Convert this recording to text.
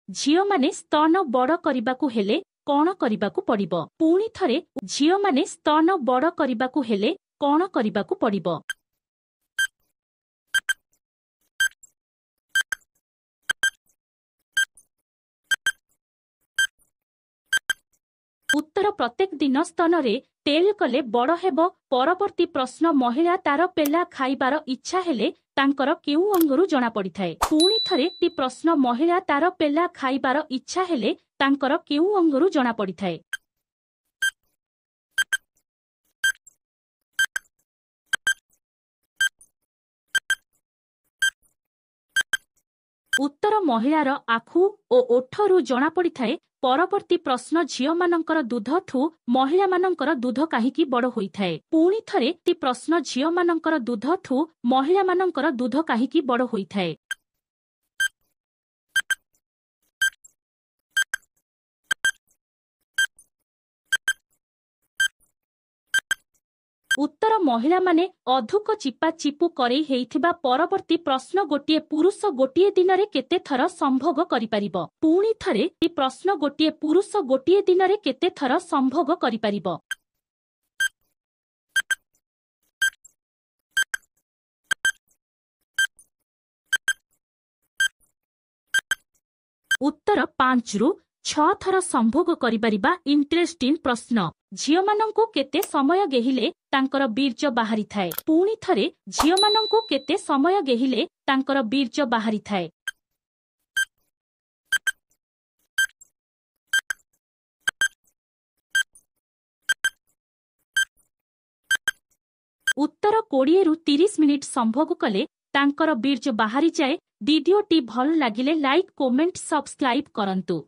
ଝିଅମାନେ ସ୍ତନ ବଡ଼ କରିବାକୁ ହେଲେ କଣ କରିବାକୁ ପଡ଼ିବ? ପୁଣି ଥରେ ଝିଅମାନେ ସ୍ତନ ବଡ଼ କରିବାକୁ ହେଲେ କଣ କରିବାକୁ ପଡ଼ିବ? ଉତ୍ତର ପ୍ରତ୍ୟେକ ଦିନ ସ୍ତନରେ ତେଲ କଲେ ବଡ଼ ହେବ। ପରବର୍ତ୍ତୀ ପ୍ରଶ୍ନ ମହିଳା ତାର ପେଲା ଖାଇବାର ଇଚ୍ଛା ହେଲେ ତାଙ୍କର କେଉଁ ଅଙ୍ଗରୁ ଜଣାପଡ଼ିଥାଏ? ପୁଣି ଥରେ ଟି ପ୍ରଶ୍ନ ମହିଳା ତାର ପେଲା ଖାଇବାର ଇଚ୍ଛା ହେଲେ ତାଙ୍କର କେଉଁ ଅଙ୍ଗରୁ ଜଣାପଡ଼ିଥାଏ? ଉତ୍ତର ମହିଳାର ଆଖୁ ଓ ଓଠରୁ ଜଣାପଡ଼ିଥାଏ। ପରବର୍ତ୍ତୀ ପ୍ରଶ୍ନ ଝିଅମାନଙ୍କର ଦୁଧଠୁ ମହିଳାମାନଙ୍କର ଦୁଧ କାହିଁକି ବଡ଼ ହୋଇଥାଏ? ପୁଣି ଥରେ ଟି ପ୍ରଶ୍ନ ଝିଅମାନଙ୍କର ଦୁଧଠୁ ମହିଳାମାନଙ୍କର ଦୁଧ କାହିଁକି ବଡ଼ ହୋଇଥାଏ? ଉତ୍ତର ମହିଳାମାନେ ଅଧିକ ଚିପା ଚିପୁ କରେଇ ହେଇଥିବା। ପରବର୍ତ୍ତୀ ପ୍ରଶ୍ନ ଗୋଟିଏ ପୁରୁଷ ଗୋଟିଏ ଦିନରେ କେତେ ଥର ସମ୍ଭୋଗ କରିପାରିବ? ପୁଣି ଥରେ ଏ ପ୍ରଶ୍ନ ଗୋଟିଏ ପୁରୁଷ ଗୋଟିଏ ଦିନରେ କେତେ ଥର ସମ୍ଭୋଗ କରିପାରିବ? ଉତ୍ତର 5ରୁ 6 ଥର ସମ୍ଭୋଗ କରିପାରିବା। ଇଣ୍ଟରେଷ୍ଟିଂ ପ୍ରଶ୍ନ। ଝିଅମାନଙ୍କୁ କେତେ ସମୟ ଗେହିଲେ ତାଙ୍କର ବୀର୍ଯ୍ୟ ବାହାରିଥାଏ? ପୁଣି ଥରେ ଝିଅମାନଙ୍କୁ କେତେ ସମୟ ଗେହିଲେ ତାଙ୍କର ବୀର୍ଯ୍ୟ ବାହାରିଥାଏ? ଉତ୍ତର 20ରୁ 30 ମିନିଟ୍ ସମ୍ଭୋଗ କଲେ ତାଙ୍କର ବୀର୍ଯ୍ୟ ବାହାରିଯାଏ। ଭିଡିଓଟି ଭଲ ଲାଗିଲେ ଲାଇକ୍, କମେଣ୍ଟ, ସବସ୍କ୍ରାଇବ୍ କରନ୍ତୁ।